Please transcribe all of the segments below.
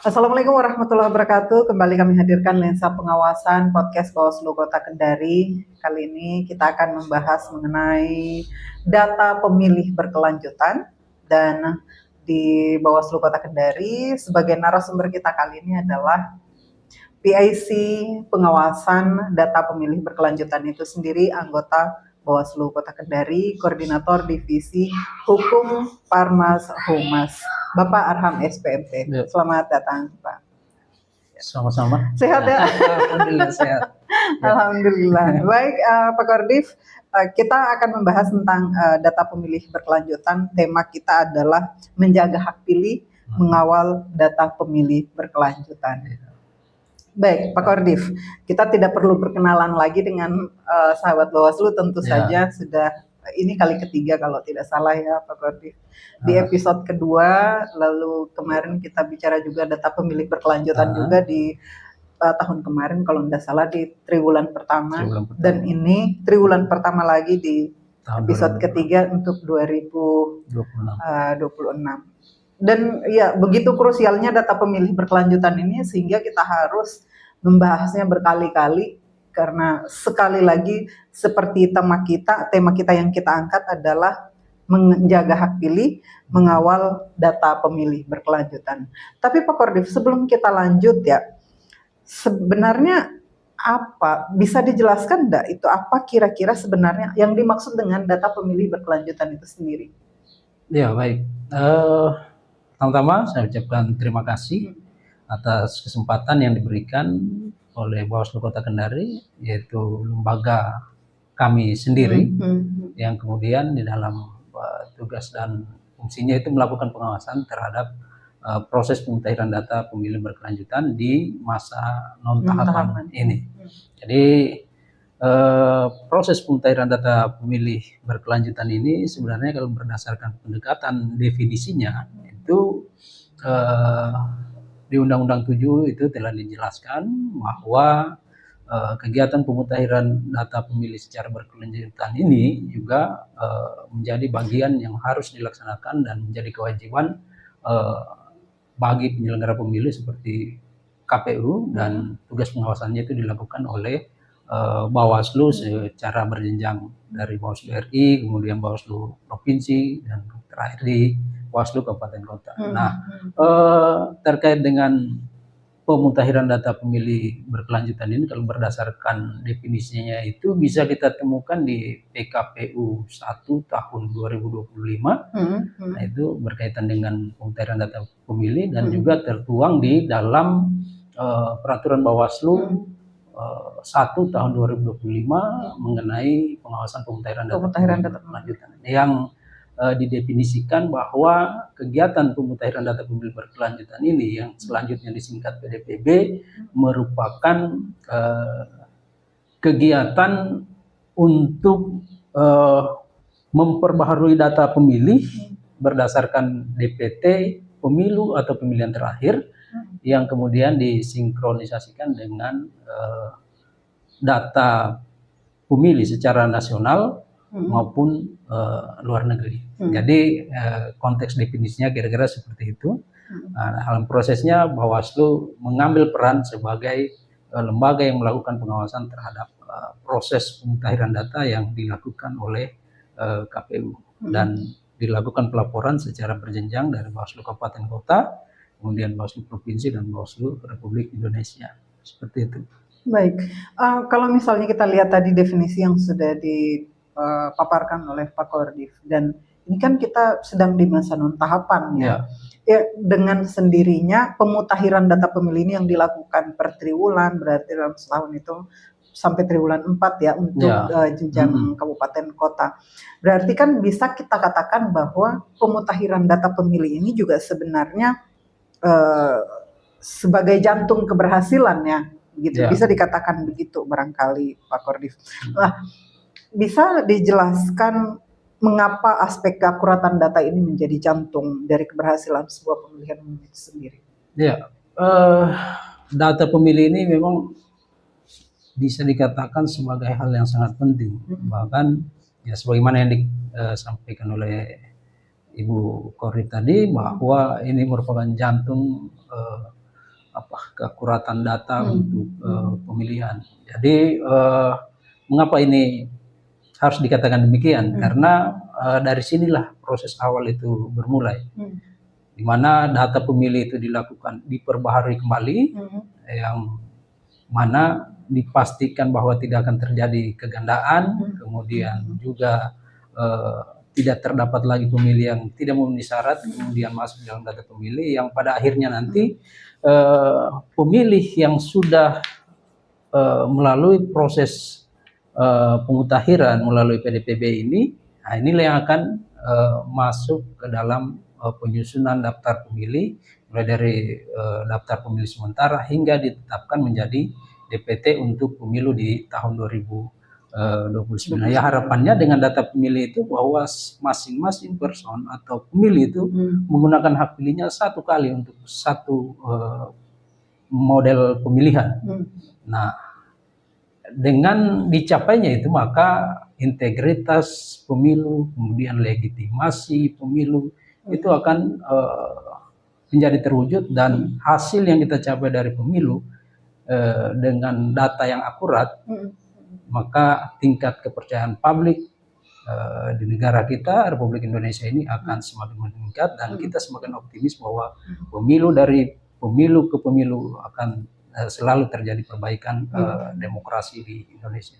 Assalamualaikum warahmatullahi wabarakatuh. Kembali kami hadirkan lensa pengawasan podcast Bawaslu Kota Kendari. Kali ini kita akan membahas mengenai data pemilih berkelanjutan, dan di Bawaslu Kota Kendari sebagai narasumber kita kali ini adalah PIC pengawasan data pemilih berkelanjutan itu sendiri, anggota Bawaslu Kota Kendari, Koordinator Divisi Hukum Parmas Humas, Bapak Arham SPMT. Ya. Selamat datang, Pak. Sama-sama. Sehat ya? Alhamdulillah sehat. Alhamdulillah. Baik, Pak Kordif, kita akan membahas tentang data pemilih berkelanjutan. Tema kita adalah menjaga hak pilih, mengawal data pemilih berkelanjutan. Baik, Pak Kordif, kita tidak perlu perkenalan lagi dengan sahabat Bawaslu, tentu saja sudah ini kali ketiga kalau tidak salah ya Pak Kordif. Di episode kedua, lalu kemarin kita bicara juga data pemilih berkelanjutan juga di tahun kemarin kalau tidak salah di triwulan pertama. Dan ini triwulan pertama lagi di episode ketiga untuk 2026. Dan ya begitu krusialnya data pemilih berkelanjutan ini sehingga kita harus membahasnya berkali-kali, karena sekali lagi seperti tema kita yang kita angkat adalah menjaga hak pilih, mengawal data pemilih berkelanjutan. Tapi Pak Kordif, sebelum kita lanjut ya, sebenarnya apa, bisa dijelaskan enggak itu apa kira-kira sebenarnya yang dimaksud dengan data pemilih berkelanjutan itu sendiri? Ya, baik. Pertama-tama saya ucapkan terima kasih atas kesempatan yang diberikan oleh Bawaslu Kota Kendari, yaitu lembaga kami sendiri yang kemudian di dalam tugas dan fungsinya itu melakukan pengawasan terhadap proses pemutahiran data pemilih berkelanjutan di masa non-tahapan ini. Jadi proses pemutahiran data pemilih berkelanjutan ini sebenarnya kalau berdasarkan pendekatan definisinya itu di Undang-Undang 7 itu telah dijelaskan bahwa kegiatan pemutahiran data pemilih secara berkelanjutan ini juga menjadi bagian yang harus dilaksanakan dan menjadi kewajiban bagi penyelenggara pemilu seperti KPU, dan tugas pengawasannya itu dilakukan oleh Bawaslu secara berjenjang dari Bawaslu RI, kemudian Bawaslu Provinsi, dan terakhir di Bawaslu Kabupaten Kota. Nah, terkait dengan pemutahiran data pemilih berkelanjutan ini kalau berdasarkan definisinya itu bisa kita temukan di PKPU 1 tahun 2025. Nah, itu berkaitan dengan pemutahiran data pemilih dan juga tertuang di dalam peraturan Bawaslu 1 tahun 2025 mengenai pengawasan pemutahiran data berkelanjutan, yang didefinisikan bahwa kegiatan pemutahiran data pemilih berkelanjutan ini yang selanjutnya disingkat PDPB merupakan kegiatan untuk memperbaharui data pemilih berdasarkan DPT pemilu atau pemilihan terakhir, yang kemudian disinkronisasikan dengan data pemilih secara nasional maupun luar negeri. Jadi konteks definisinya kira-kira seperti itu. Dalam prosesnya Bawaslu mengambil peran sebagai lembaga yang melakukan pengawasan terhadap proses pemutahiran data yang dilakukan oleh KPU, dan dilakukan pelaporan secara berjenjang dari Bawaslu Kabupaten Kota, kemudian Bawaslu Provinsi, dan Bawaslu Republik Indonesia. Seperti itu. Baik, kalau misalnya kita lihat tadi definisi yang sudah dipaparkan oleh Pak Kordif, dan ini kan kita sedang di masa non-tahapan ya. Dengan sendirinya pemutahiran data pemilih ini yang dilakukan per triwulan, berarti dalam setahun itu sampai triwulan 4 ya untuk jenjang kabupaten kota. Berarti kan bisa kita katakan bahwa pemutahiran data pemilih ini juga sebenarnya sebagai jantung keberhasilannya, gitu. Bisa dikatakan begitu barangkali Pak Kordif. Nah, bisa dijelaskan mengapa aspek keakuratan data ini menjadi jantung dari keberhasilan sebuah pemilihan umum itu sendiri? Ya, data pemilih ini memang bisa dikatakan sebagai hal yang sangat penting. Bahkan ya sebagaimana yang disampaikan oleh Ibu Kordif tadi, bahwa ini merupakan jantung keakuratan data untuk pemilihan. Jadi mengapa ini harus dikatakan demikian? Karena dari sinilah proses awal itu bermulai, di mana data pemilih itu diperbaharui kembali, yang mana dipastikan bahwa tidak akan terjadi kegandaan, kemudian juga tidak terdapat lagi pemilih yang tidak memenuhi syarat kemudian masuk dalam data pemilih, yang pada akhirnya nanti pemilih yang sudah melalui proses pemutahiran melalui PDPB ini, nah inilah yang akan masuk ke dalam penyusunan daftar pemilih, mulai dari daftar pemilih sementara hingga ditetapkan menjadi DPT untuk pemilu di tahun 2029. Ya, harapannya dengan data pemilih itu bahwa masing-masing person atau pemilih itu menggunakan hak pilihnya satu kali untuk satu model pemilihan. Nah, dengan dicapainya itu maka integritas pemilu, kemudian legitimasi pemilu itu akan menjadi terwujud, dan hasil yang kita capai dari pemilu dengan data yang akurat, maka tingkat kepercayaan publik di negara kita, Republik Indonesia ini akan semakin meningkat, dan kita semakin optimis bahwa pemilu dari pemilu ke pemilu akan selalu terjadi perbaikan demokrasi di Indonesia.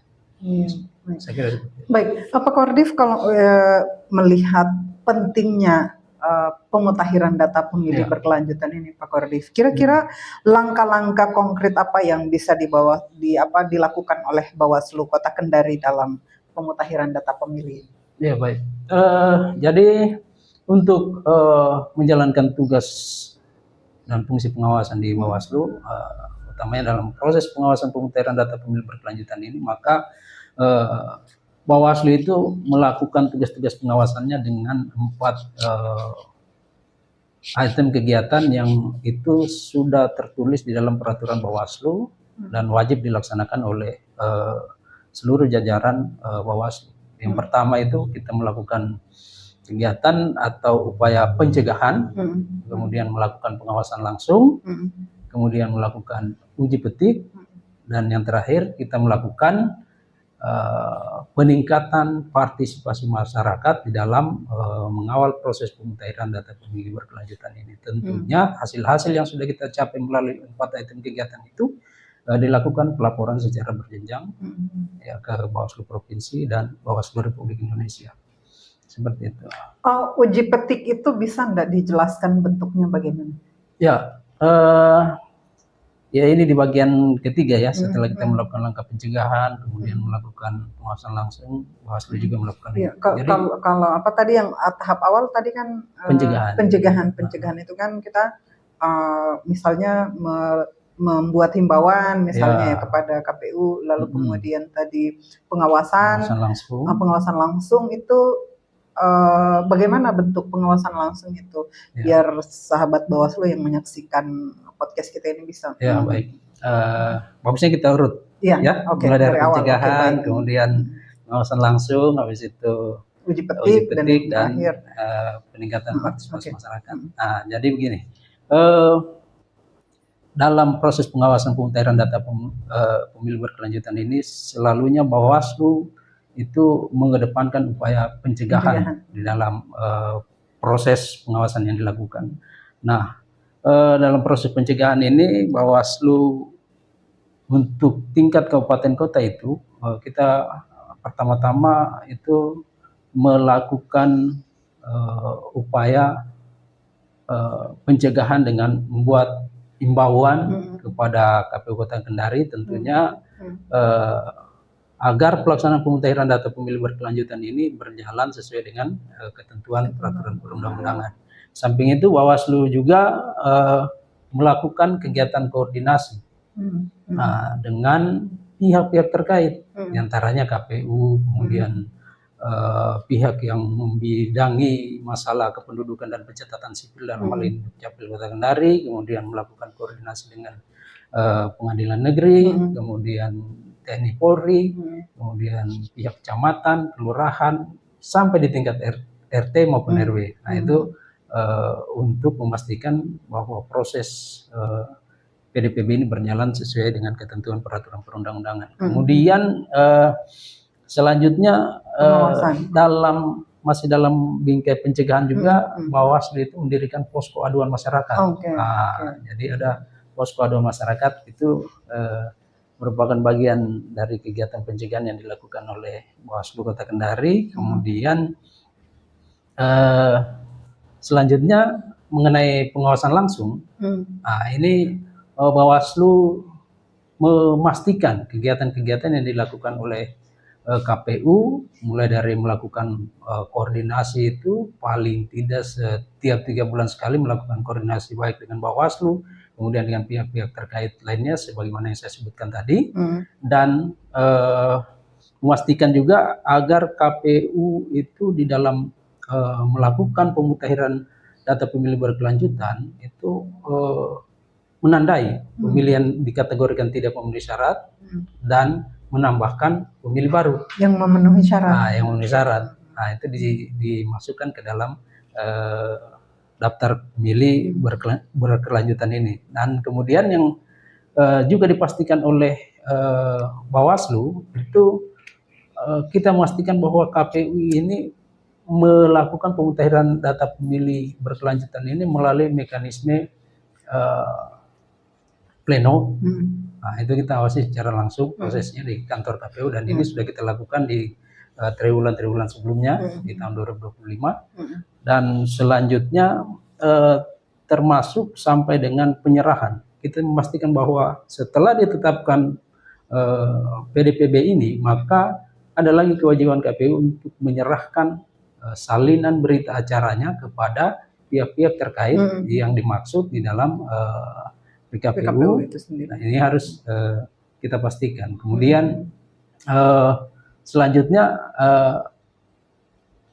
Saya kira seperti itu. Baik, Pak Kordif, kalau melihat pentingnya pemutahiran data pemilih berkelanjutan ini, Pak Kordif, kira-kira langkah-langkah konkret apa yang bisa dilakukan oleh Bawaslu Kota Kendari dalam pemutahiran data pemilih? Ya, baik. Jadi untuk menjalankan tugas dan fungsi pengawasan di Bawaslu, utamanya dalam proses pengawasan pemutahiran data pemilih berkelanjutan ini, maka Bawaslu itu melakukan tugas-tugas pengawasannya dengan 4 item kegiatan yang itu sudah tertulis di dalam peraturan Bawaslu dan wajib dilaksanakan oleh seluruh jajaran Bawaslu. Yang pertama itu kita melakukan kegiatan atau upaya pencegahan, kemudian melakukan pengawasan langsung, kemudian melakukan uji petik, dan yang terakhir kita melakukan peningkatan partisipasi masyarakat di dalam mengawal proses pemutahiran data pemilih berkelanjutan ini. Tentunya hasil-hasil yang sudah kita capai melalui 4 item kegiatan itu dilakukan pelaporan secara berjenjang ya, ke Bawaslu Provinsi dan Bawaslu Republik Indonesia. Seperti itu. Uji petik itu bisa nggak dijelaskan bentuknya bagaimana? Ya, ya ini di bagian ketiga ya, setelah kita melakukan langkah pencegahan, kemudian melakukan pengawasan langsung, Bawaslu juga melakukan itu. Jadi, kalau apa tadi yang tahap awal tadi kan pencegahan itu kan kita misalnya membuat himbauan misalnya ya kepada KPU, lalu kemudian tadi pengawasan langsung itu bagaimana bentuk pengawasan langsung itu biar sahabat Bawaslu yang menyaksikan podcast kita ini bisa. Ya, baik. Bagusnya kita urut mulai dari pencegahan, kemudian pengawasan langsung, habis itu uji petik dan peningkatan partisipasi masyarakat. Nah, jadi begini. Dalam proses pengawasan pemutahiran data pemilu berkelanjutan ini selalunya Bawaslu itu mengedepankan upaya pencegahan di dalam proses pengawasan yang dilakukan. Nah, dalam proses pencegahan ini Bawaslu untuk tingkat kabupaten kota itu kita pertama-tama itu melakukan upaya pencegahan dengan membuat himbauan kepada KPU Kota Kendari tentunya agar pelaksanaan pemutahiran data pemilih berkelanjutan ini berjalan sesuai dengan ketentuan peraturan perundang-undangan. Samping itu Bawaslu juga melakukan kegiatan koordinasi dengan pihak-pihak terkait, diantaranya KPU, kemudian pihak yang membidangi masalah kependudukan dan pencatatan sipil dalam hal ini Dukcapil Kota Kendari, kemudian melakukan koordinasi dengan pengadilan negeri, kemudian TNI Polri, kemudian pihak kecamatan, kelurahan, sampai di tingkat RT maupun RW. Nah itu untuk memastikan bahwa proses PDPB ini berjalan sesuai dengan ketentuan peraturan perundang-undangan. Hmm. Kemudian selanjutnya Pengawasan. masih dalam bingkai pencegahan juga, Hmm. Bawaslu itu mendirikan posko aduan masyarakat. Oke. Jadi ada posko aduan masyarakat itu merupakan bagian dari kegiatan pencegahan yang dilakukan oleh Bawaslu Kota Kendari. Kemudian selanjutnya mengenai pengawasan langsung, ini Bawaslu memastikan kegiatan-kegiatan yang dilakukan oleh KPU, mulai dari melakukan koordinasi itu paling tidak setiap 3 bulan sekali melakukan koordinasi baik dengan Bawaslu, kemudian dengan pihak-pihak terkait lainnya sebagaimana yang saya sebutkan tadi, dan memastikan juga agar KPU itu di dalam melakukan pemutahiran data pemilih berkelanjutan itu menandai pemilihan dikategorikan tidak memenuhi syarat dan menambahkan pemilih baru yang memenuhi syarat. Yang memenuhi syarat. Itu dimasukkan ke dalam daftar pemilih berkelanjutan ini. Dan kemudian yang juga dipastikan oleh Bawaslu itu kita memastikan bahwa KPU ini melakukan pemutahiran data pemilih berkelanjutan ini melalui mekanisme pleno. Itu kita awasi secara langsung prosesnya di kantor KPU, dan ini sudah kita lakukan di triwulan sebelumnya di tahun 2025, dan selanjutnya termasuk sampai dengan penyerahan. Kita memastikan bahwa setelah ditetapkan PDPB ini, maka ada lagi kewajiban KPU untuk menyerahkan salinan berita acaranya kepada pihak-pihak terkait yang dimaksud di dalam PKPU itu sendiri. Nah, ini harus kita pastikan. Kemudian selanjutnya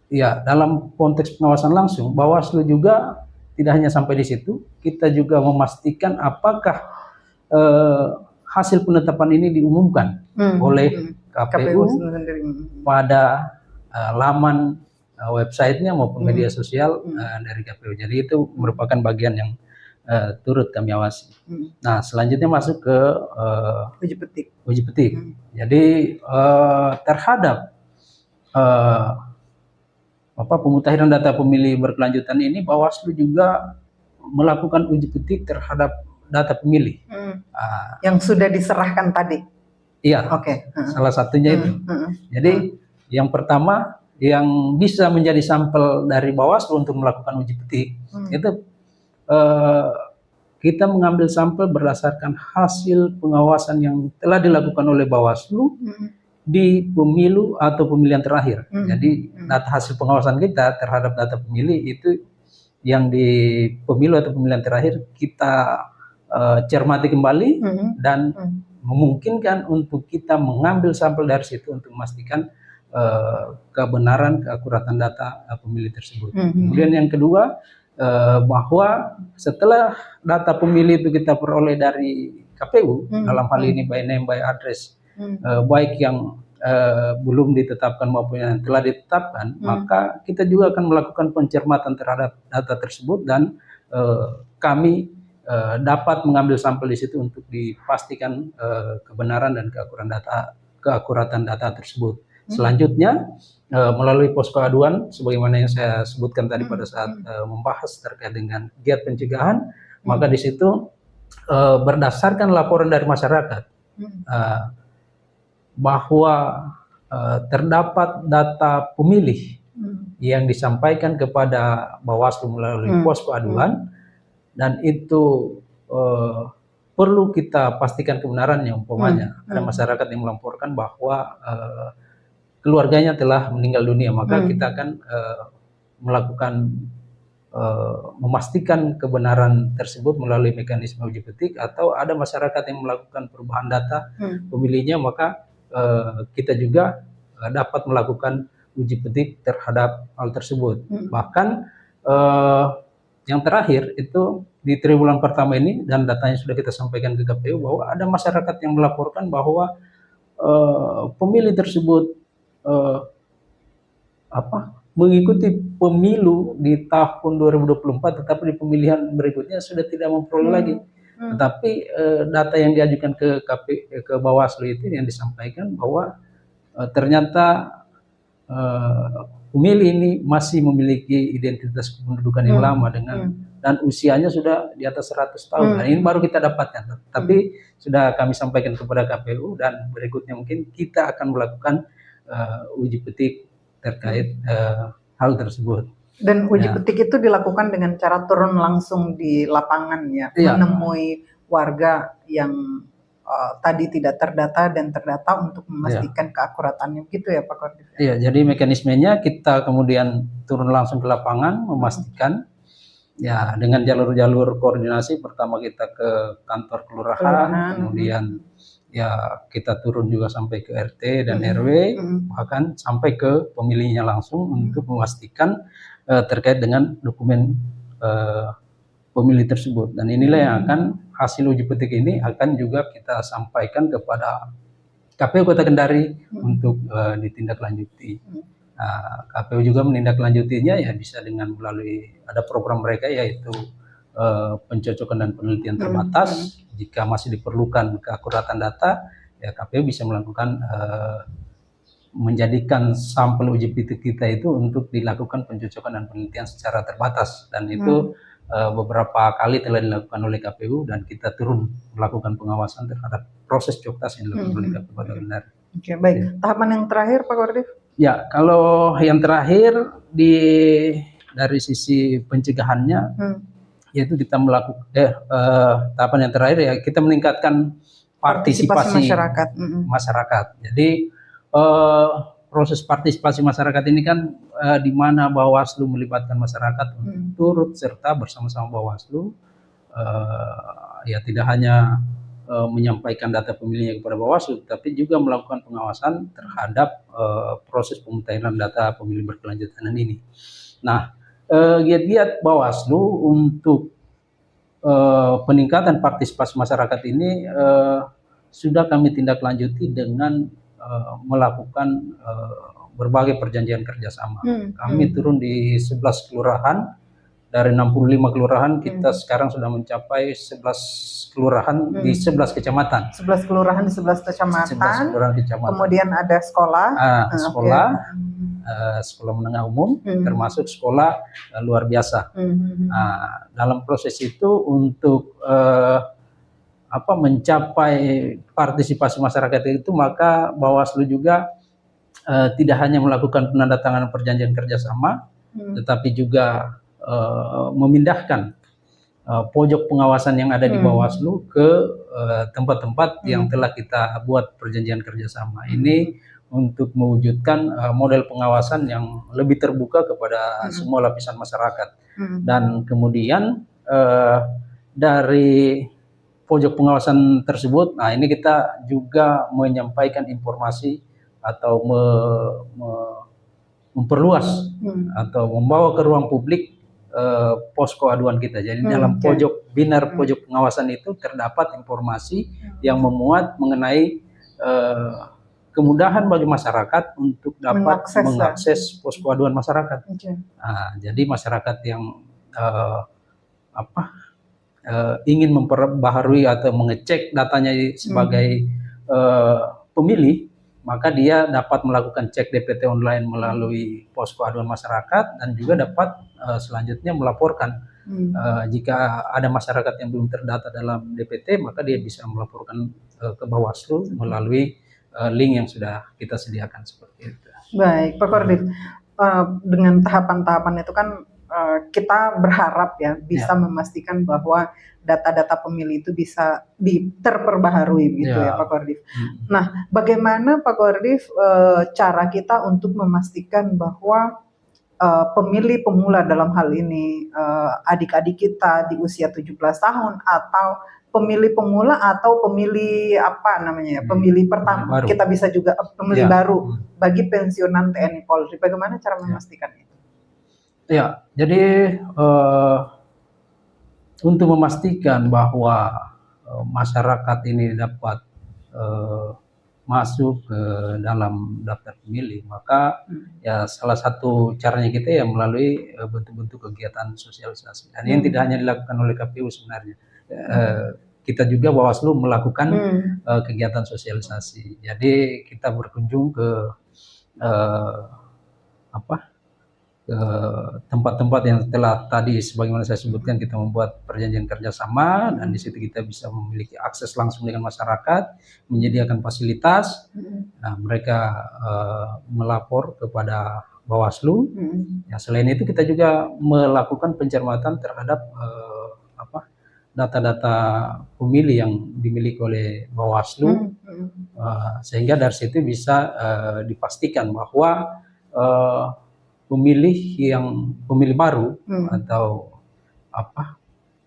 ya dalam konteks pengawasan langsung, Bawaslu juga tidak hanya sampai di situ, kita juga memastikan apakah hasil penetapan ini diumumkan oleh KPU pada laman websitenya maupun media sosial dari KPU. Jadi itu merupakan bagian yang turut kami awasi. Nah, selanjutnya masuk ke uji petik. Jadi terhadap pemutahiran data pemilih berkelanjutan ini, Bawaslu juga melakukan uji petik terhadap data pemilih yang sudah diserahkan tadi. Iya. Salah satunya itu. Jadi yang pertama yang bisa menjadi sampel dari Bawaslu untuk melakukan uji petik itu kita mengambil sampel berdasarkan hasil pengawasan yang telah dilakukan oleh Bawaslu di pemilu atau pemilihan terakhir. Jadi data hasil pengawasan kita terhadap data pemilih itu yang di pemilu atau pemilihan terakhir kita cermati kembali dan memungkinkan untuk kita mengambil sampel dari situ untuk memastikan kebenaran, keakuratan data pemilih tersebut. Kemudian yang kedua, bahwa setelah data pemilih itu kita peroleh dari KPU, dalam hal ini by name, by address, baik yang belum ditetapkan maupun yang telah ditetapkan, maka kita juga akan melakukan pencermatan terhadap data tersebut, dan kami dapat mengambil sampel di situ untuk dipastikan kebenaran dan keakuratan data tersebut. Selanjutnya melalui posko aduan sebagaimana yang saya sebutkan tadi pada saat membahas terkait dengan giat pencegahan, maka di situ berdasarkan laporan dari masyarakat bahwa terdapat data pemilih yang disampaikan kepada Bawaslu melalui posko aduan, dan itu perlu kita pastikan kebenarannya. Umpamanya ada masyarakat yang melaporkan bahwa keluarganya telah meninggal dunia, maka kita akan melakukan memastikan kebenaran tersebut melalui mekanisme uji petik. Atau ada masyarakat yang melakukan perubahan data pemilihnya, maka kita juga dapat melakukan uji petik terhadap hal tersebut. Bahkan yang terakhir itu di triwulan pertama ini, dan datanya sudah kita sampaikan ke KPU, bahwa ada masyarakat yang melaporkan bahwa pemilih tersebut mengikuti pemilu di tahun 2024, tetapi di pemilihan berikutnya sudah tidak memperoleh lagi Tetapi data yang diajukan ke Bawaslu itu yang disampaikan bahwa ternyata pemilih ini masih memiliki identitas kependudukan yang lama dan usianya sudah di atas 100 tahun. Nah, ini baru kita dapatkan. Tapi sudah kami sampaikan kepada KPU dan berikutnya mungkin kita akan melakukan uji petik terkait hal tersebut. Dan uji petik itu dilakukan dengan cara turun langsung di lapangan ya, menemui warga yang tadi tidak terdata dan terdata untuk memastikan keakuratannya, gitu ya Pak Kordif? Iya, jadi mekanismenya kita kemudian turun langsung ke lapangan memastikan ya dengan jalur-jalur koordinasi. Pertama kita ke kantor kelurahan, kemudian ya kita turun juga sampai ke RT dan RW, bahkan sampai ke pemilihnya langsung untuk memastikan terkait dengan dokumen pemilih tersebut. Dan inilah yang akan hasil uji petik ini akan juga kita sampaikan kepada KPU Kota Kendari untuk ditindaklanjuti. Nah, KPU juga menindaklanjutinya ya bisa dengan melalui ada program mereka yaitu pencocokan dan penelitian terbatas. Jika masih diperlukan keakuratan data, ya KPU bisa melakukan menjadikan sampel uji petik kita itu untuk dilakukan pencocokan dan penelitian secara terbatas, dan itu beberapa kali telah dilakukan oleh KPU dan kita turun melakukan pengawasan terhadap proses coktas yang dilakukan oleh KPU Kota Kendari. Oke, baik. Ya. Tahapan yang terakhir Pak Kordif? Ya, kalau yang terakhir dari sisi pencegahannya, yaitu kita melakukan tahapan yang terakhir ya kita meningkatkan partisipasi masyarakat. Jadi proses partisipasi masyarakat ini kan di mana Bawaslu melibatkan masyarakat untuk turut serta bersama-sama Bawaslu, ya tidak hanya menyampaikan data pemilihnya kepada Bawaslu, tapi juga melakukan pengawasan terhadap proses pemutahiran data pemilih berkelanjutan ini. Nah, giat-giat Bawaslu untuk peningkatan partisipasi masyarakat ini sudah kami tindak lanjuti dengan melakukan berbagai perjanjian kerjasama. Kami turun di 11 kelurahan, dari 65 kelurahan kita sekarang sudah mencapai 11 kelurahan di 11 kecamatan. 11 kelurahan di 11 kecamatan. 11 kelurahan kecamatan. Kemudian ada sekolah. Sekolah, sekolah menengah umum, termasuk sekolah luar biasa. Nah, dalam proses itu untuk mencapai partisipasi masyarakat itu, maka Bawaslu juga tidak hanya melakukan penandatanganan perjanjian kerjasama, tetapi juga memindahkan pojok pengawasan yang ada di Bawaslu ke tempat-tempat yang telah kita buat perjanjian kerjasama. Ini untuk mewujudkan model pengawasan yang lebih terbuka kepada semua lapisan masyarakat. Dan kemudian dari pojok pengawasan tersebut, nah ini kita juga menyampaikan informasi atau memperluas atau membawa ke ruang publik posko aduan kita. Jadi dalam pojok binar pojok pengawasan itu terdapat informasi yang memuat mengenai kemudahan bagi masyarakat untuk dapat mengakses posko aduan masyarakat. Nah, jadi masyarakat yang ingin memperbaharui atau mengecek datanya sebagai pemilih, maka dia dapat melakukan cek DPT online melalui posko aduan masyarakat dan juga dapat selanjutnya melaporkan. Jika ada masyarakat yang belum terdata dalam DPT, maka dia bisa melaporkan ke Bawaslu melalui link yang sudah kita sediakan seperti itu. Baik, Pak Kordif, dengan tahapan-tahapan itu kan kita berharap ya bisa memastikan bahwa data-data pemilih itu bisa terperbaharui gitu ya Pak Kordif. Nah, bagaimana Pak Kordif cara kita untuk memastikan bahwa pemilih pemula dalam hal ini adik-adik kita di usia 17 tahun atau pemilih pemula atau pemilih pemilih pertama, kita bisa juga pemilih baru bagi pensiunan TNI Polri. Bagaimana cara memastikan itu? Ya, jadi untuk memastikan bahwa masyarakat ini dapat masuk ke dalam daftar pemilih, maka ya salah satu caranya kita ya melalui bentuk-bentuk kegiatan sosialisasi. Dan ini tidak hanya dilakukan oleh KPU sebenarnya. kita juga Bawaslu melakukan kegiatan sosialisasi. Jadi kita berkunjung ke apa ke tempat-tempat yang telah tadi sebagaimana saya sebutkan, kita membuat perjanjian kerjasama dan di situ kita bisa memiliki akses langsung dengan masyarakat, menyediakan fasilitas. Nah, mereka melapor kepada Bawaslu. Ya, selain itu kita juga melakukan pencermatan terhadap data-data pemilih yang dimiliki oleh Bawaslu, sehingga dari situ bisa dipastikan bahwa pemilih baru atau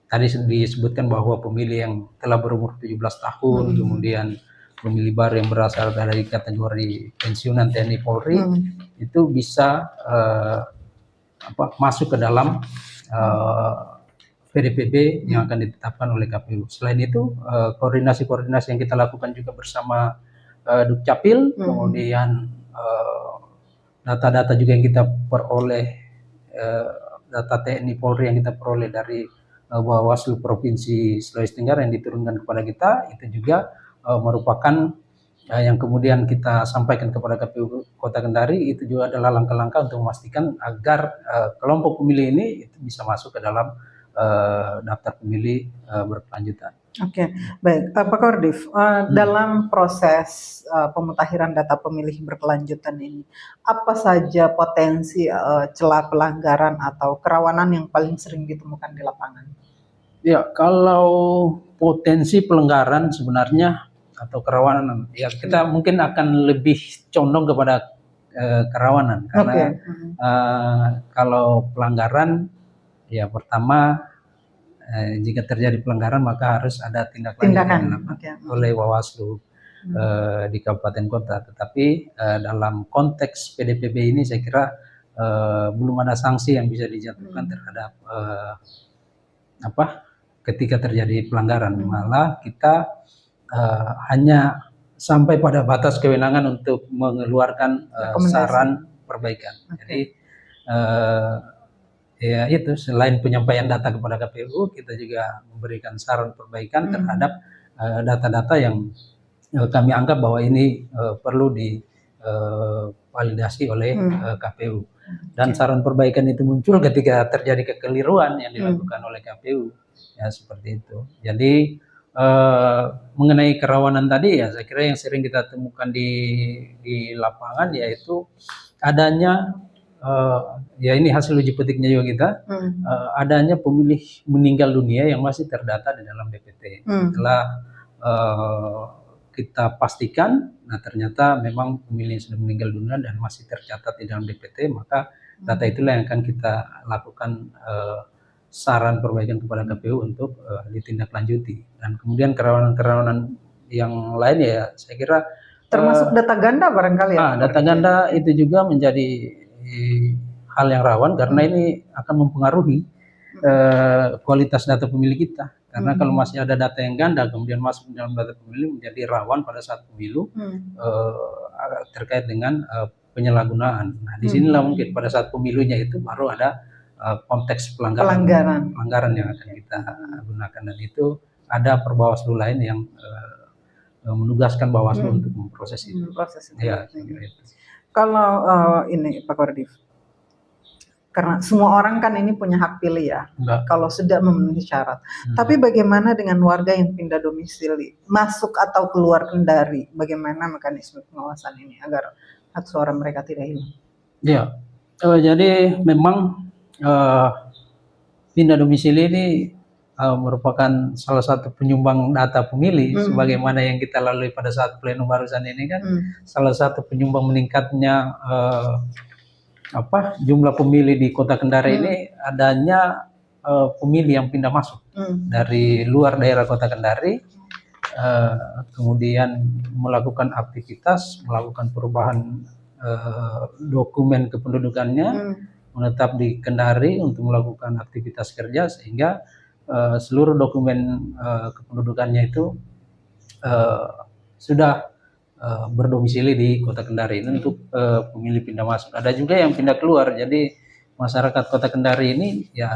tadi disebutkan bahwa pemilih yang telah berumur 17 tahun, kemudian pemilih baru yang berasal dari kategori pensiunan TNI Polri, itu bisa masuk ke dalam PDPB yang akan ditetapkan oleh KPU. Selain itu, koordinasi-koordinasi yang kita lakukan juga bersama Dukcapil, kemudian data-data juga yang kita peroleh, data TNI Polri yang kita peroleh dari Bawaslu Provinsi Sulawesi Tenggara yang diturunkan kepada kita, itu juga merupakan yang kemudian kita sampaikan kepada KPU Kota Kendari. Itu juga adalah langkah-langkah untuk memastikan agar kelompok pemilih ini itu bisa masuk ke dalam daftar pemilih berkelanjutan. Oke, baik. Pak Kordif, dalam proses pemutakhiran data pemilih berkelanjutan ini, apa saja potensi celah pelanggaran atau kerawanan yang paling sering ditemukan di lapangan? Ya, kalau potensi pelanggaran sebenarnya atau kerawanan, ya kita mungkin akan lebih condong kepada kerawanan, karena kalau pelanggaran, ya pertama, jika terjadi pelanggaran maka harus ada tindakan oleh Bawaslu di kabupaten kota. Tetapi dalam konteks PDPB ini saya kira belum ada sanksi yang bisa dijatuhkan terhadap ketika terjadi pelanggaran. Malah kita hanya sampai pada batas kewenangan untuk mengeluarkan saran perbaikan. Jadi ya itu, selain penyampaian data kepada KPU, kita juga memberikan saran perbaikan terhadap data-data yang kami anggap bahwa ini perlu divalidasi oleh KPU. Dan saran perbaikan itu muncul ketika terjadi kekeliruan yang dilakukan oleh KPU, ya seperti itu. Jadi mengenai kerawanan tadi, ya saya kira yang sering kita temukan di lapangan yaitu adanya ya ini hasil uji petiknya juga kita, adanya pemilih meninggal dunia yang masih terdata di dalam DPT. Setelah kita pastikan, nah ternyata memang pemilih yang sudah meninggal dunia dan masih tercatat di dalam DPT, maka data itulah yang akan kita lakukan saran perbaikan kepada KPU untuk ditindaklanjuti. Dan kemudian kerawanan-kerawanan yang lain, ya saya kira termasuk data ganda barangkali ya. Data ganda itu juga menjadi hal yang rawan, karena ini akan mempengaruhi kualitas data pemilih kita. Karena kalau masih ada data yang ganda kemudian masuk dalam data pemilih, menjadi rawan pada saat pemilu terkait dengan penyalahgunaan. Nah, disinilah mungkin pada saat pemilunya itu baru ada konteks pelanggaran yang akan kita gunakan, dan itu ada perbawaslu lain yang menugaskan Bawaslu untuk memproses itu. Ya, itu. Kalau ini Pak Kordif, karena semua orang kan ini punya hak pilih ya, kalau sudah memenuhi syarat. Tapi bagaimana dengan warga yang pindah domisili, masuk atau keluar Kendari? Bagaimana mekanisme pengawasan ini agar hak suara mereka tidak hilang? Ya, jadi memang pindah domisili ini merupakan salah satu penyumbang data pemilih, sebagaimana yang kita lalui pada saat pleno barusan ini kan, salah satu penyumbang meningkatnya jumlah pemilih di Kota Kendari ini adanya pemilih yang pindah masuk dari luar daerah Kota Kendari, kemudian melakukan aktivitas, melakukan perubahan dokumen kependudukannya, menetap di Kendari untuk melakukan aktivitas kerja, sehingga seluruh dokumen kependudukannya itu sudah berdomisili di Kota Kendari. Ini untuk pemilih pindah masuk. Ada juga yang pindah keluar. Jadi masyarakat Kota Kendari ini ya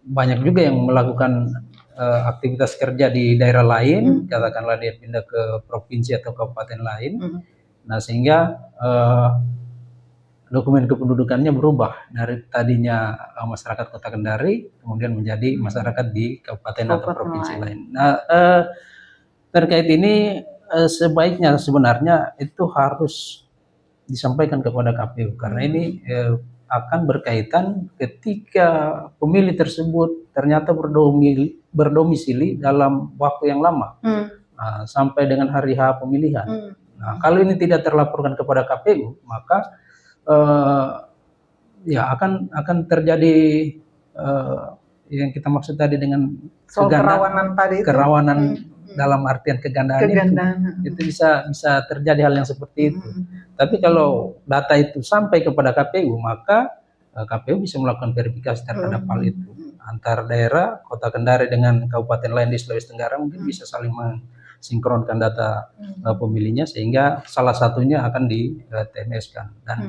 banyak juga yang melakukan aktivitas kerja di daerah lain, katakanlah dia pindah ke provinsi atau kabupaten lain. Nah, sehingga dokumen kependudukannya berubah dari tadinya masyarakat Kota Kendari kemudian menjadi masyarakat di kabupaten atau provinsi lain. Nah, terkait ini sebaiknya sebenarnya itu harus disampaikan kepada KPU karena ini akan berkaitan ketika pemilih tersebut ternyata berdomisili dalam waktu yang lama sampai dengan hari H pemilihan. Nah, kalau ini tidak terlaporkan kepada KPU maka ya akan terjadi yang kita maksud tadi dengan kerawanan dalam artian kegandaan itu bisa terjadi hal yang seperti itu. Tapi kalau data itu sampai kepada KPU maka KPU bisa melakukan verifikasi terhadap hal itu. Antar daerah Kota Kendari dengan kabupaten lain di Sulawesi Tenggara mungkin bisa saling mensinkronkan data pemilihnya sehingga salah satunya akan di TMS-kan. Dan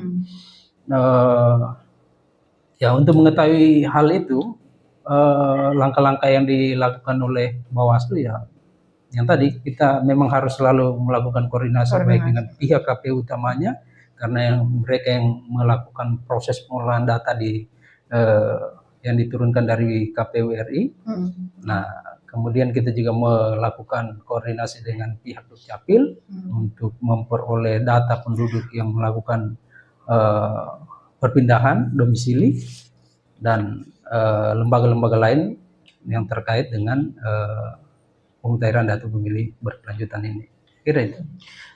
ya untuk mengetahui hal itu langkah-langkah yang dilakukan oleh Bawaslu ya yang tadi kita memang harus selalu melakukan koordinasi baik dengan pihak KPU utamanya karena mereka yang melakukan proses pengolahan data yang diturunkan dari KPU RI. Nah, kemudian kita juga melakukan koordinasi dengan pihak Dukcapil untuk memperoleh data penduduk yang melakukan perpindahan domisili dan lembaga-lembaga lain yang terkait dengan pemutahiran data pemilih berkelanjutan ini. Kira itu.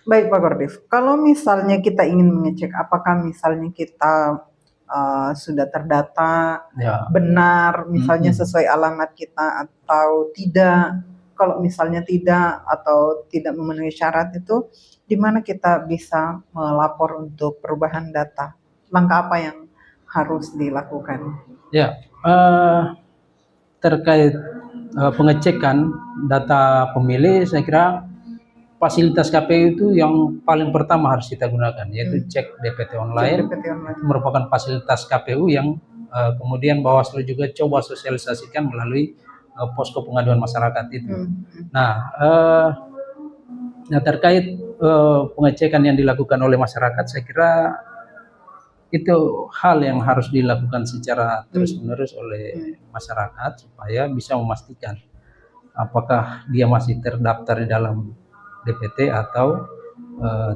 Baik Pak Kordif, kalau misalnya kita ingin mengecek apakah misalnya kita sudah terdata benar, misalnya sesuai alamat kita atau tidak. Kalau misalnya tidak atau tidak memenuhi syarat itu, di mana kita bisa melapor untuk perubahan data? Langkah apa yang harus dilakukan? Ya, terkait pengecekan data pemilih, saya kira fasilitas KPU itu yang paling pertama harus kita gunakan, yaitu cek DPT online. Itu merupakan fasilitas KPU yang kemudian Bawaslu juga coba sosialisasikan melalui posko pengaduan masyarakat itu. Nah, terkait pengecekan yang dilakukan oleh masyarakat, saya kira itu hal yang harus dilakukan secara terus-menerus oleh masyarakat supaya bisa memastikan apakah dia masih terdaftar di dalam DPT atau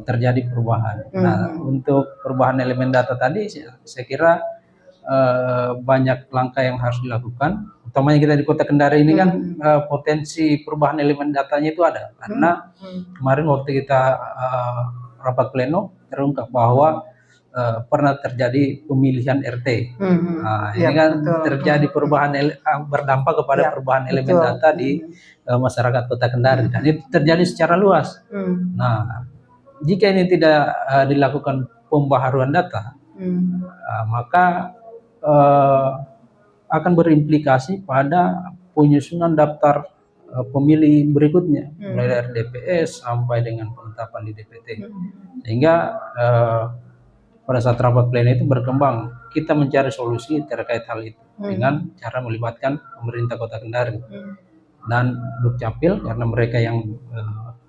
terjadi perubahan. Nah, untuk perubahan elemen data tadi saya kira banyak langkah yang harus dilakukan. Utamanya kita di Kota Kendari ini kan potensi perubahan elemen datanya itu ada karena kemarin waktu kita rapat pleno terungkap bahwa pernah terjadi pemilihan RT. Nah, ini kan terjadi perubahan berdampak kepada perubahan elemen data di masyarakat Kota Kendari dan itu terjadi secara luas. Nah, jika ini tidak dilakukan pembaharuan data, maka akan berimplikasi pada penyusunan daftar pemilih berikutnya, mulai dari DPS sampai dengan penetapan di DPT. Sehingga pada saat rapat pleno itu berkembang, kita mencari solusi terkait hal itu dengan cara melibatkan pemerintah Kota Kendari dan Dukcapil karena mereka yang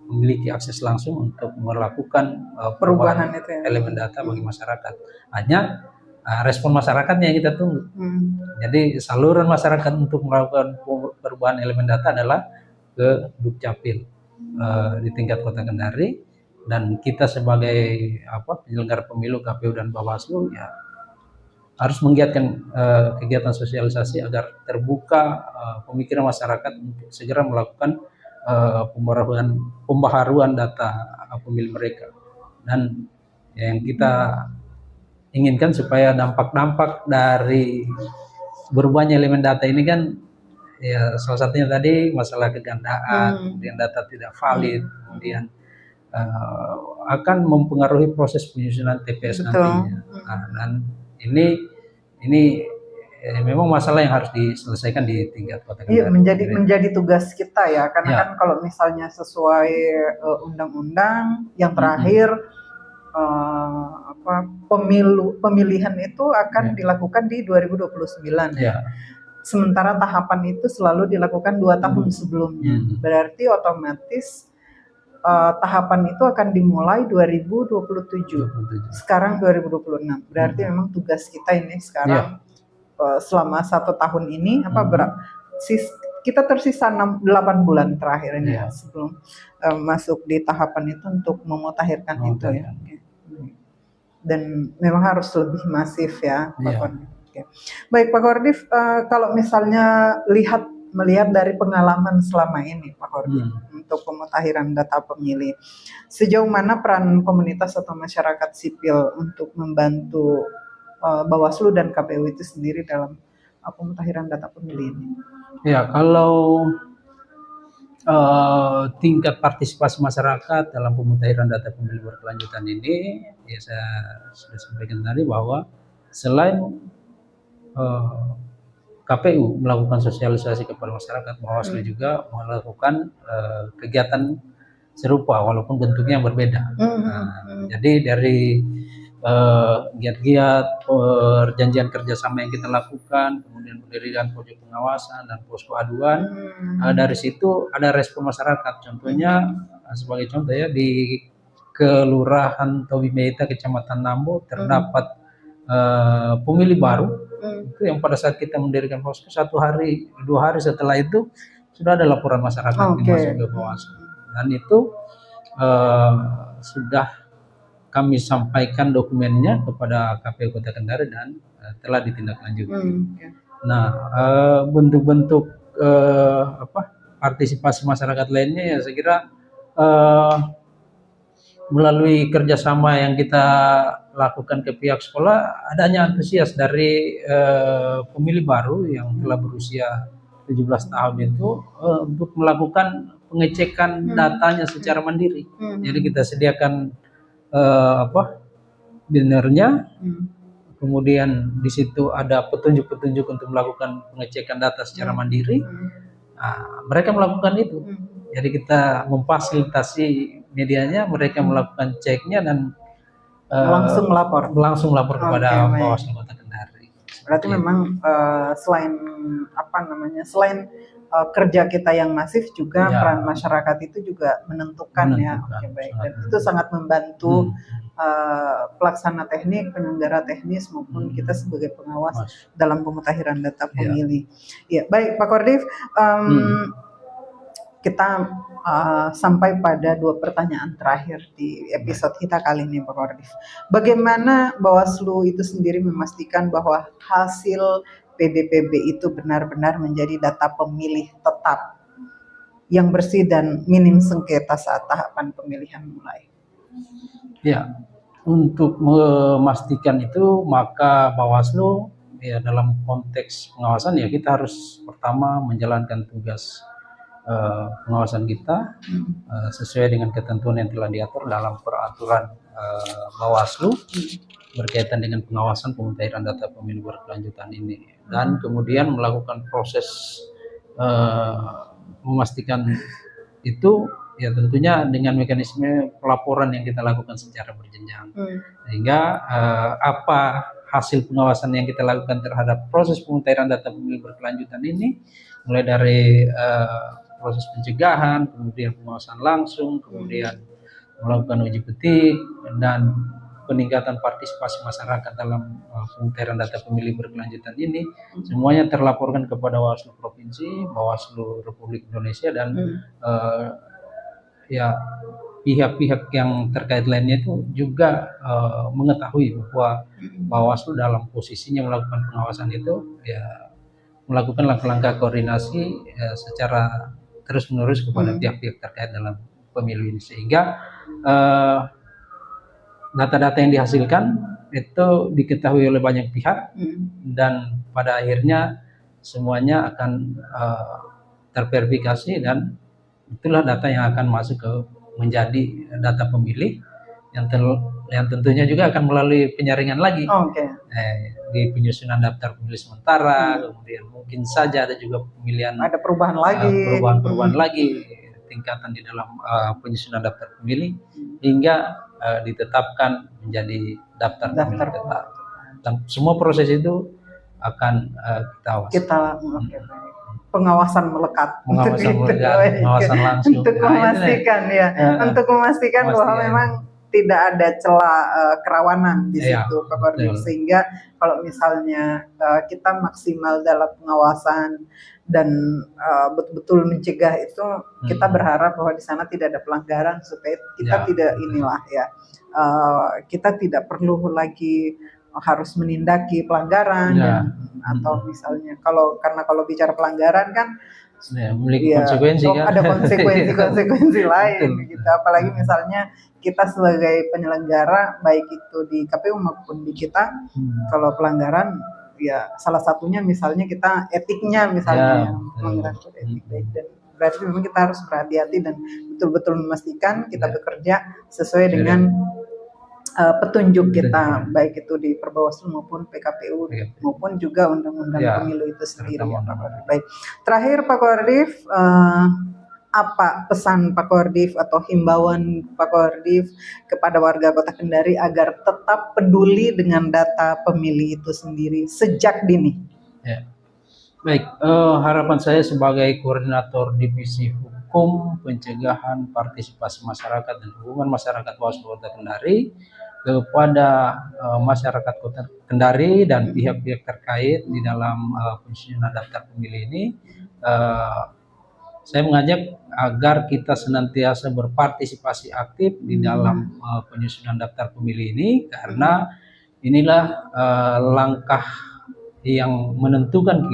memiliki akses langsung untuk melakukan perubahan elemen data bagi masyarakat. Hanya respon masyarakatnya yang kita tunggu. Jadi saluran masyarakat untuk melakukan perubahan elemen data adalah ke Dukcapil di tingkat Kota Kendari. Dan kita sebagai penyelenggara pemilu KPU dan Bawaslu ya harus menggiatkan kegiatan sosialisasi agar terbuka pemikiran masyarakat untuk segera melakukan pembaharuan data pemilih mereka. Dan yang kita inginkan supaya dampak-dampak dari berubahnya elemen data ini kan ya salah satunya tadi masalah kegandaan, kemudian data tidak valid, kemudian akan mempengaruhi proses penyusunan TPS nantinya. Nah, dan ini memang masalah yang harus diselesaikan di tingkat Kota Kendari. Iya, menjadi tugas kita ya, karena kan kalau misalnya sesuai undang-undang yang terakhir pemilihan itu akan dilakukan di 2029. Sementara tahapan itu selalu dilakukan 2 tahun sebelumnya. Berarti otomatis tahapan itu akan dimulai 2027. Sekarang 2026. Berarti memang tugas kita ini sekarang selama 1 tahun ini kita tersisa 8 bulan terakhir ini sebelum masuk di tahapan itu untuk memutahirkan itu ya. Dan memang harus lebih masif ya Pak Kordif. Baik Pak Kordif, kalau misalnya melihat dari pengalaman selama ini Pak Kordif untuk pemutahiran data pemilih, sejauh mana peran komunitas atau masyarakat sipil untuk membantu Bawaslu dan KPU itu sendiri dalam pemutahiran data pemilih ini? Ya, kalau tingkat partisipasi masyarakat dalam pemutahiran data pemilih berkelanjutan ini, ya saya sudah sampaikan tadi bahwa selain KPU melakukan sosialisasi kepada masyarakat, Bawaslu juga melakukan kegiatan serupa walaupun bentuknya yang berbeda. Jadi dari giat-giat perjanjian kerjasama yang kita lakukan, kemudian pendirian pojok pengawasan dan posko aduan, dari situ ada respon masyarakat. Contohnya sebagai contoh ya, di Kelurahan Tobi Meta Kecamatan Nambo terdapat pemilih baru itu yang pada saat kita mendirikan posko 1 hari 2 hari setelah itu sudah ada laporan masyarakat yang masuk ke Bawaslu, dan itu sudah kami sampaikan dokumennya kepada KPU Kota Kendari dan telah ditindaklanjuti. Nah, bentuk-bentuk partisipasi masyarakat lainnya ya saya kira melalui kerjasama yang kita lakukan ke pihak sekolah, adanya antusias dari pemilih baru yang telah berusia 17 tahun itu untuk melakukan pengecekan datanya secara mandiri. Jadi kita sediakan binernya, kemudian di situ ada petunjuk-petunjuk untuk melakukan pengecekan data secara mandiri. Nah, mereka melakukan itu. Jadi kita memfasilitasi medianya, mereka melakukan ceknya dan langsung melapor kepada Bawaslu Kota Kendari. Berarti memang selain selain kerja kita yang masif juga peran masyarakat itu juga menentukan. Ya. Oke, baik. Dan itu sangat membantu pelaksana teknik, penyelenggara teknis maupun kita sebagai pengawas dalam pemutahiran data pemilih. Ya, baik Pak Kordif, kita sampai pada 2 pertanyaan terakhir di episode kita kali ini Pak Kordif. Bagaimana Bawaslu itu sendiri memastikan bahwa hasil PDPB itu benar-benar menjadi data pemilih tetap yang bersih dan minim sengketa saat tahapan pemilihan mulai? Ya, untuk memastikan itu maka Bawaslu ya dalam konteks pengawasan ya kita harus pertama menjalankan tugas pengawasan kita sesuai dengan ketentuan yang telah diatur dalam peraturan Bawaslu berkaitan dengan pengawasan pemutahiran data pemilu berkelanjutan ini, dan kemudian melakukan proses memastikan itu ya tentunya dengan mekanisme pelaporan yang kita lakukan secara berjenjang, sehingga apa hasil pengawasan yang kita lakukan terhadap proses pemutahiran data pemilu berkelanjutan ini, mulai dari proses pencegahan, kemudian pengawasan langsung, kemudian melakukan uji petik dan peningkatan partisipasi masyarakat dalam pemutahiran data pemilih berkelanjutan ini, semuanya terlaporkan kepada Bawaslu Provinsi, Bawaslu Republik Indonesia, dan ya pihak-pihak yang terkait lainnya itu juga mengetahui bahwa Bawaslu dalam posisinya melakukan pengawasan itu ya melakukan langkah-langkah koordinasi secara terus-menerus kepada pihak-pihak terkait dalam pemilu ini, sehingga data-data yang dihasilkan itu diketahui oleh banyak pihak dan pada akhirnya semuanya akan terverifikasi, dan itulah data yang akan masuk ke menjadi data pemilih yang tentunya juga akan melalui penyaringan lagi di penyusunan daftar pemilih sementara, kemudian mungkin saja ada juga pemilihan, ada perubahan lagi, tingkatan di dalam penyusunan daftar pemilih hingga ditetapkan menjadi daftar pemilih tetap. Dan semua proses itu akan kita awasi. Kita oke, baik. Pengawasan melekat, Pengawasan Gitu, melekat, baik. pengawasan langsung. Untuk Nah, itu deh. memastikan ya, untuk memastikan bahwa Memastikan. memang tidak ada celah kerawanan di Iya, situ, Pak Korbit. betul. Sehingga kalau misalnya kita maksimal dalam pengawasan dan betul-betul mencegah itu, kita berharap bahwa di sana tidak ada pelanggaran supaya kita Ya, tidak betul. inilah ya, kita tidak perlu lagi harus menindaki pelanggaran Ya. dan atau misalnya kalau bicara pelanggaran kan Ya, memiliki ya, konsekuensi kan. ada konsekuensi lain Betul. gitu. Apalagi misalnya kita sebagai penyelenggara baik itu di KPU maupun di kita, kalau pelanggaran ya salah satunya misalnya kita etiknya misalnya Ya, pelanggaran kode etik baik, dan berarti memang kita harus berhati-hati dan betul-betul memastikan kita bekerja sesuai dengan petunjuk kita, baik itu di Perbawaslu maupun PKPU maupun juga undang-undang pemilu itu sendiri. Ya, Pak Korbit. Baik. Terakhir Pak Korbit, apa pesan Pak Korbit atau himbauan Pak Korbit kepada warga Kota Kendari agar tetap peduli dengan data pemilih itu sendiri sejak dini? Ya. Baik, harapan saya sebagai koordinator divisi hukum, pencegahan, partisipasi masyarakat dan hubungan masyarakat Bawaslu Kota Kendari kepada masyarakat Kota Kendari dan pihak-pihak terkait di dalam penyusunan daftar pemilih ini, saya mengajak agar kita senantiasa berpartisipasi aktif di dalam penyusunan daftar pemilih ini, karena inilah langkah yang menentukan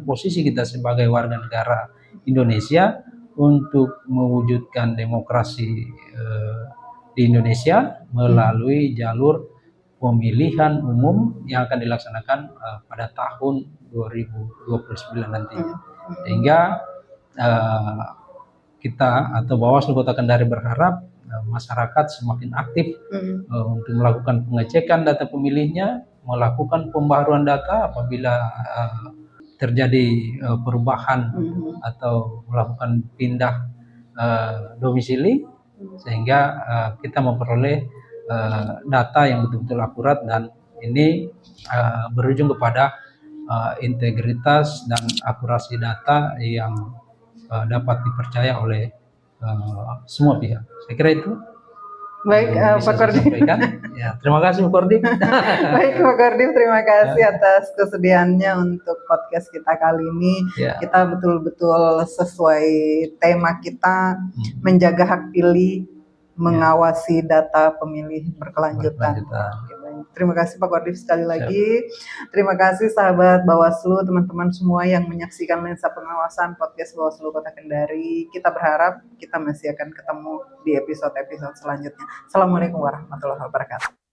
posisi kita sebagai warga negara Indonesia untuk mewujudkan demokrasi di Indonesia melalui jalur pemilihan umum yang akan dilaksanakan pada tahun 2029 nantinya. Sehingga kita atau Bawaslu Kota Kendari berharap masyarakat semakin aktif untuk melakukan pengecekan data pemilihnya, melakukan pembaruan data apabila terjadi perubahan atau melakukan pindah domisili, sehingga kita memperoleh data yang betul-betul akurat, dan ini berujung kepada integritas dan akurasi data yang dapat dipercaya oleh semua pihak. Saya kira itu. Baik, Pak Korbit. Ya, terima kasih Pak Korbit. Baik Pak Korbit, terima kasih atas kesediaannya untuk podcast kita kali ini. Kita betul-betul sesuai tema kita, menjaga hak pilih, mengawasi data pemilih berkelanjutan. Terima kasih Pak Korbit sekali lagi. Terima kasih sahabat Bawaslu, teman-teman semua yang menyaksikan Lensa Pengawasan podcast Bawaslu Kota Kendari. Kita berharap kita masih akan ketemu di episode-episode selanjutnya. Assalamualaikum warahmatullahi wabarakatuh.